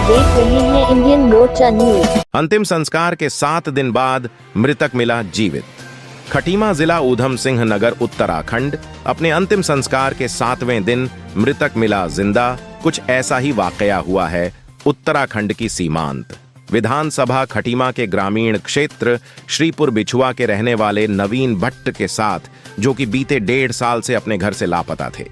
देख रहे हैं इंडियन मोर्चा न्यूज। अंतिम संस्कार के 7 दिन बाद मृतक मिला जीवित। खटीमा जिला ऊधम सिंह नगर उत्तराखंड अपने अंतिम संस्कार के 7वें दिन मृतक मिला जिंदा। कुछ ऐसा ही वाकया हुआ है उत्तराखंड की सीमांत विधानसभा खटीमा के ग्रामीण क्षेत्र श्रीपुर बिछुआ के रहने वाले नवीन भट्ट के साथ, जो कि बीते 1.5 साल से अपने घर से लापता थे।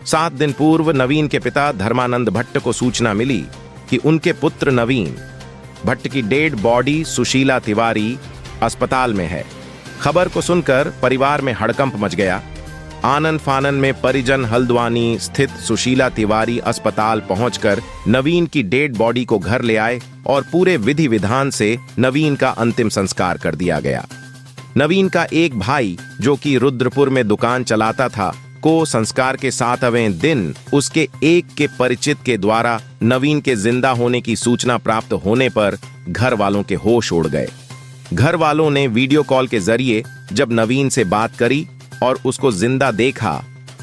7 दिन पूर्व नवीन के पिता धर्मानंद भट्ट को सूचना मिली कि उनके पुत्र नवीन भट्ट की डेड बॉडी सुशीला तिवारी अस्पताल में है। खबर को सुनकर परिवार में हड़कंप मच गया। आनन फानन में परिजन हल्द्वानी स्थित सुशीला तिवारी अस्पताल पहुंचकर नवीन की डेड बॉडी को घर ले आए और पूरे विधि विधान से नवीन का अंतिम संस्कार कर दिया गया। नवीन का एक भाई, जो कि रुद्रपुर में दुकान चलाता था, को संस्कार के 7वें दिन उसके एक के परिचित के द्वारा नवीन के जिंदा होने की सूचना प्राप्त होने पर घर वालों के होश उड़ गए। घर वालों ने वीडियो कॉल के जरिए जब नवीन से बात करी और उसको जिंदा देखा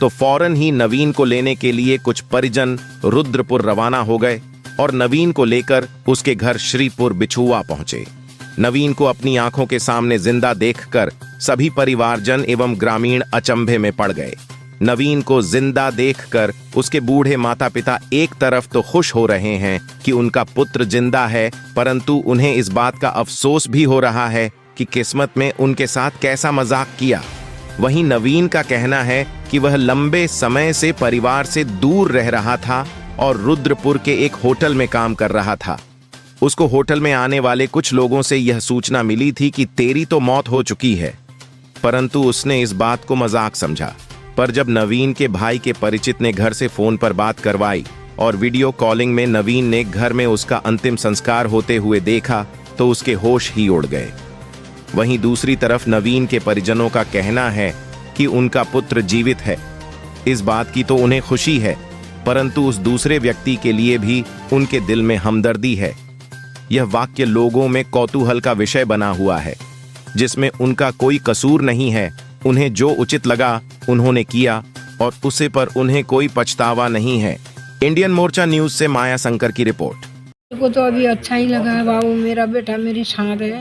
तो फौरन ही नवीन को लेने के लिए कुछ परिजन रुद्रपुर रवाना हो गए और नवीन को लेकर उसके घर श्रीपुर बिछुआ पहुंचे। नवीन को अपनी आंखों के सामने जिंदा देखकर सभी परिवारजन एवं ग्रामीण अचंभे में पड़ गए। नवीन को जिंदा देखकर उसके बूढ़े माता पिता एक तरफ तो खुश हो रहे हैं कि उनका पुत्र जिंदा है, परंतु उन्हें इस बात का अफसोस भी हो रहा है कि किस्मत में उनके साथ कैसा मजाक किया। वहीं नवीन का कहना है कि वह लंबे समय से परिवार से दूर रह रहा था और रुद्रपुर के एक होटल में काम कर रहा था। उसको होटल में आने वाले कुछ लोगों से यह सूचना मिली थी कि तेरी तो मौत हो चुकी है, परंतु उसने इस बात को मजाक समझा। पर जब नवीन के भाई के परिचित ने घर से फोन पर बात करवाई और वीडियो कॉलिंग में नवीन ने घर में उसका अंतिम संस्कार होते हुए देखा तो उसके होश ही उड़ गए। वहीं दूसरी तरफ नवीन के परिजनों का कहना है कि उनका पुत्र जीवित है। इस बात की तो उन्हें खुशी है, परंतु उस दूसरे व्यक्ति के लिए भी उनके दिल में हमदर्दी है। यह वाक्य लोगों में कौतूहल का विषय बना हुआ है, जिसमें उनका कोई कसूर नहीं है। उन्हें जो उचित लगा उन्होंने किया और उसे पर उन्हें कोई पछतावा नहीं है। इंडियन मोर्चा न्यूज से माया शंकर की रिपोर्ट। को तो अभी अच्छा ही लगा है बाबू, मेरा बेटा मेरे साथ है।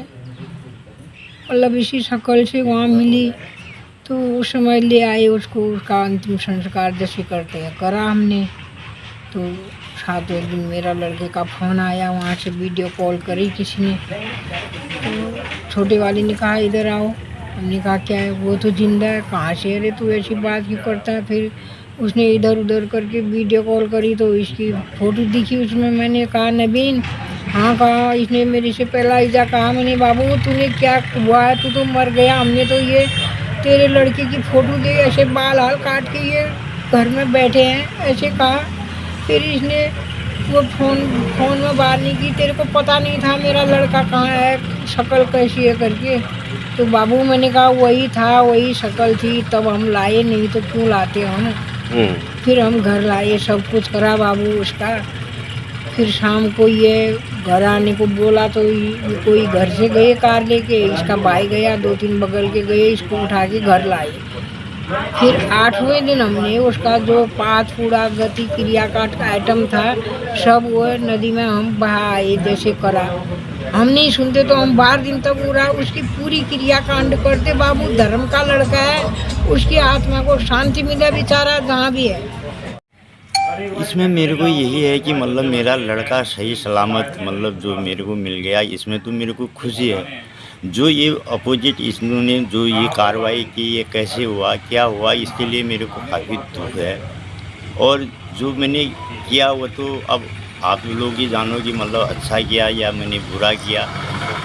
मतलब इसी शक्ल से वहाँ मिली तो उस समय ले आए उसको, उसका अंतिम संस्कार जैसे करते हैं करा हमने। तो 7वें दिन मेरा लड़के का फ़ोन आया, वहाँ से वीडियो कॉल करी किसी ने। तो छोटे वाले ने कहा इधर आओ। हमने कहा क्या है? वो तो जिंदा है। कहाँ से? अरे तू ऐसी बात क्यों करता है? फिर उसने इधर उधर करके वीडियो कॉल करी तो इसकी फ़ोटो दिखी उसमें। मैंने कहा नवीन, हाँ कहा। इसने मेरे से पहला इजा कहा, मैंने बाबू तूने क्या हुआ है? तू तो मर गया। हमने तो ये तेरे लड़के की फ़ोटो दे, ऐसे बाल हाल काट के ये घर में बैठे हैं, ऐसे कहा। फिर इसने वो फ़ोन में बात नहीं की, तेरे को पता नहीं था मेरा लड़का कहाँ है, शक्ल कैसी है करके। तो बाबू मैंने कहा वही था, वही शक्ल थी, तब हम लाए, नहीं तो क्यों लाते हम। फिर हम घर लाए, सब कुछ करा बाबू उसका। फिर शाम को ये घर आने को बोला तो कोई घर से गए कार लेके, इसका भाई गया, 2-3 बगल के गए, इसको उठा के घर लाए। फिर 8वें दिन हमने उसका जो पात पूरा गति क्रिया का आइटम था सब वो नदी में हम बहाए जैसे करा। हम नहीं सुनते तो हम 12 दिन तक पूरा उसकी पूरी क्रिया कांड करते। बाबू धर्म का लड़का है, उसकी आत्मा को शांति मिले बेचारा जहाँ भी है। इसमें मेरे को यही है कि मतलब मेरा लड़का सही सलामत मतलब जो मेरे को मिल गया, इसमें तो मेरे को खुशी है। जो ये अपोजिट इन्होंने जो ये कार्रवाई की, ये कैसे हुआ, क्या हुआ, इसके लिए मेरे को काफ़ी दुख है। और जो मैंने किया वो तो अब आप लोग ही जानो कि मतलब अच्छा किया या मैंने बुरा किया।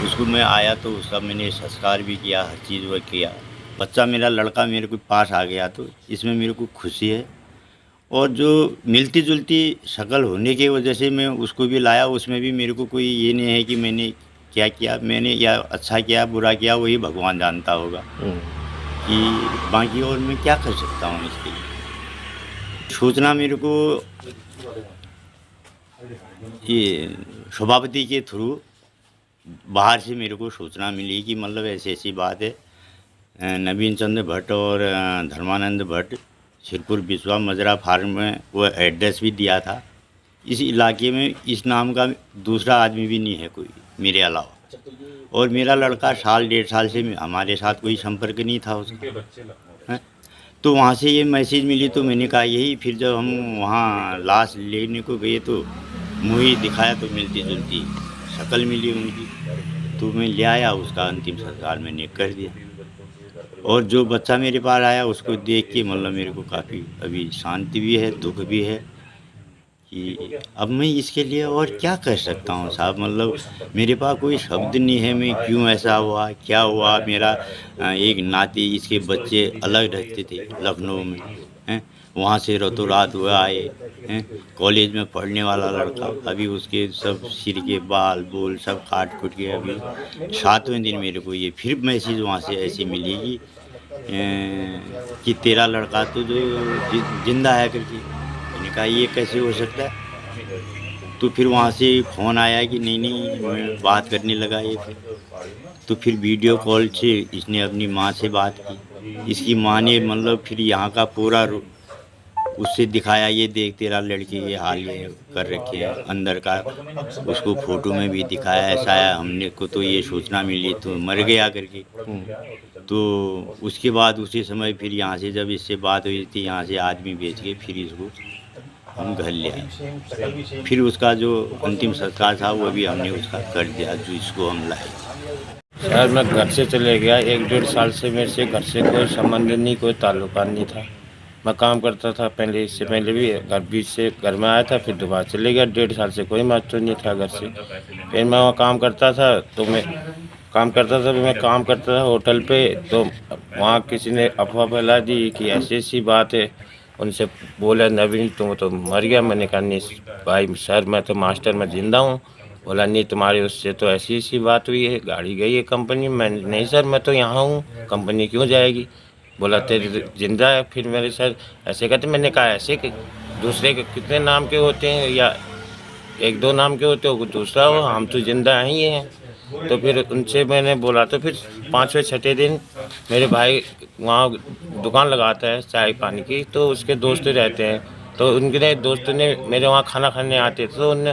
उसको मैं आया तो उसका मैंने संस्कार भी किया, हर चीज़ वो किया। बच्चा मेरा लड़का मेरे को पास आ गया तो इसमें मेरे को खुशी है। और जो मिलती जुलती शक्ल होने की वजह से मैं उसको भी लाया, उसमें भी मेरे को कोई ये नहीं है कि मैंने क्या किया, मैंने या अच्छा किया बुरा किया, वही भगवान जानता होगा कि बाकी और मैं क्या कर सकता हूँ। इसके लिए सूचना मेरे को ये सभापति के थ्रू बाहर से मेरे को सूचना मिली कि मतलब ऐसी ऐसी बात है। नवीन चंद्र भट्ट और धर्मानंद भट्ट श्रीपुर बिछुआ मजरा फार्म में वो एड्रेस भी दिया था इस इलाके में इस नाम का दूसरा आदमी भी नहीं है कोई मेरे अलावा। और मेरा लड़का साल 1.5 साल से हमारे साथ कोई संपर्क नहीं था उसका। हैं? तो वहाँ से ये मैसेज मिली तो मैंने कहा यही। फिर जब हम वहाँ लाश लेने को गए तो मुँह ही दिखाया तो मिलती जुलती शक्ल मिली उनकी, तो मैं ले आया, उसका अंतिम संस्कार मैंने कर दिया। और जो बच्चा मेरे पास आया उसको देख के मतलब मेरे को काफ़ी अभी शांति भी है, दुख भी है कि अब मैं इसके लिए और क्या कर सकता हूँ साहब। मतलब मेरे पास कोई शब्द नहीं है, मैं क्यों ऐसा हुआ, क्या हुआ। मेरा एक नाती, इसके बच्चे अलग रहते थे लखनऊ में, हैं, वहाँ से रातों रात हुआ आए हैं। कॉलेज में पढ़ने वाला लड़का, अभी उसके सब सिर के बाल बोल सब काट कुट के अभी 7वें दिन मेरे को ये फिर मैसेज वहाँ से ऐसी मिली कि तेरा लड़का तो जो जिंदा है करके। मैंने कहा ये कैसे हो सकता है। तो फिर वहाँ से फ़ोन आया कि नहीं मैं बात करने लगा ये। तो फिर वीडियो कॉल से इसने अपनी माँ से बात की। इसकी माँ ने मतलब फिर यहाँ का पूरा उससे दिखाया, ये देख तेरा लड़के ये हाल ये कर रखे हैं अंदर का। उसको फ़ोटो में भी दिखाया, ऐसा है हमने को तो ये सूचना मिली तो मर गया करके। तो उसके बाद उसी समय फिर यहाँ से जब इससे बात हुई थी, यहाँ से आदमी भेज के फिर इसको हम घर ले आए। फिर उसका जो अंतिम संस्कार था वो भी हमने उसका कर दिया, जो इसको हम लाए। सर मैं घर से चले गया, 1-1.5 साल से मेरे से घर से कोई संबंध नहीं, कोई ताल्लुकात नहीं था। मैं काम करता था पहले, इससे पहले भी बीच से घर में आया था, फिर दोबारा चले गया। 1.5 साल से कोई महत्व नहीं था घर से। फिर मैं वहाँ काम करता था तो मैं काम करता था होटल पे। तो वहाँ किसी ने अफवाह फैला दी कि ऐसी ऐसी बात है। उनसे बोला नवीन तुम तो मर गया। मैंने कहा नहीं भाई सर मैं तो मास्टर में ज़िंदा हूँ। बोला नहीं तुम्हारे उससे तो ऐसी ऐसी बात हुई है, गाड़ी गई है कंपनी में। नहीं सर मैं तो यहाँ हूँ, कंपनी क्यों जाएगी। बोला तेरे जिंदा है। फिर मेरे सर ऐसे कहते। मैंने कहा ऐसे कि दूसरे के कितने नाम के होते हैं, या 1-2 नाम के होते हो दूसरा हो, हम तो जिंदा ही हैं। तो फिर उनसे मैंने बोला। तो फिर 5वें-6ठे दिन मेरे भाई वहाँ दुकान लगाता है चाय पानी की, तो उसके दोस्त रहते हैं। तो उनके दोस्त ने मेरे वहाँ खाना खाने आते थे, तो उनने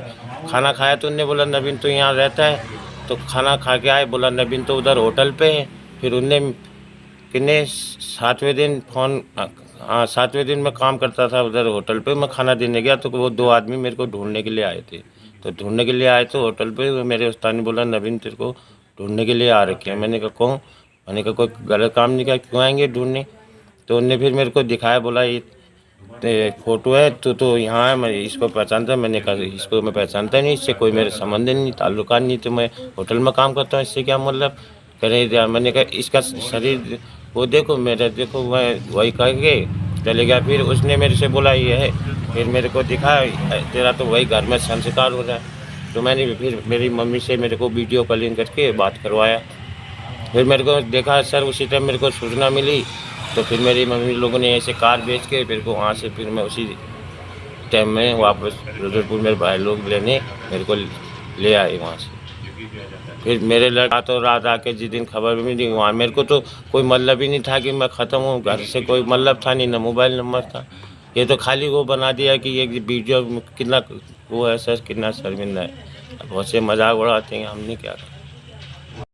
खाना खाया तो उनने बोला नवीन तो यहाँ रहता है। तो खाना खा के आए, बोला नवीन तो उधर होटल पे है। फिर उनने कितने 7वें दिन फ़ोन, हाँ 7वें दिन मैं काम करता था उधर होटल पे। मैं खाना देने गया तो वो 2 आदमी मेरे को ढूंढने के लिए आए थे। तो ढूंढने के लिए आए तो होटल पे मेरे उस्ताद ने बोला नवीन तेरे को ढूंढने के लिए आ रखे हैं। मैंने कहा कौन। मैंने कहा कोई गलत काम नहीं किया, क्यों आएंगे ढूंढने। तो उनने फिर मेरे को दिखाया, बोला ये फ़ोटो है तो यहाँ है, मैं इसको पहचानता। मैंने कहा इसको मैं पहचानता नहीं, इससे कोई मेरे संबंध नहीं, ताल्लुकात नहीं। तो मैं होटल में काम करता हूँ, इससे क्या मतलब। कह रहे मैंने कहा इसका शरीर वो देखो मेरा देखो। मैं वही कह के चले गया। फिर उसने मेरे से बोला ये है। फिर मेरे को दिखाया तेरा तो वही घर में संस्कार हो रहा है। तो मैंने फिर मेरी मम्मी से मेरे को वीडियो कॉलिंग करके बात करवाया। फिर मेरे को देखा सर उसी टाइम मेरे को सूचना मिली। तो फिर मेरी मम्मी लोगों ने ऐसे कार बेच के फिर को वहाँ से फिर मैं उसी टाइम में वापस रुद्रपुर मेरे भाई लोग लेने मेरे को ले आए वहाँ से। फिर मेरे लड़का तो रात आके जिस दिन खबर भी नहीं, वहाँ मेरे को तो कोई मतलब ही नहीं था कि मैं ख़त्म हूँ। घर से कोई मतलब था नहीं, ना मोबाइल नंबर था। ये तो खाली वो बना दिया कि ये वीडियो कितना वो है सर, कितना शर्मिंदा है। बहुत से मजाक उड़ाते हैं, हमने क्या करा।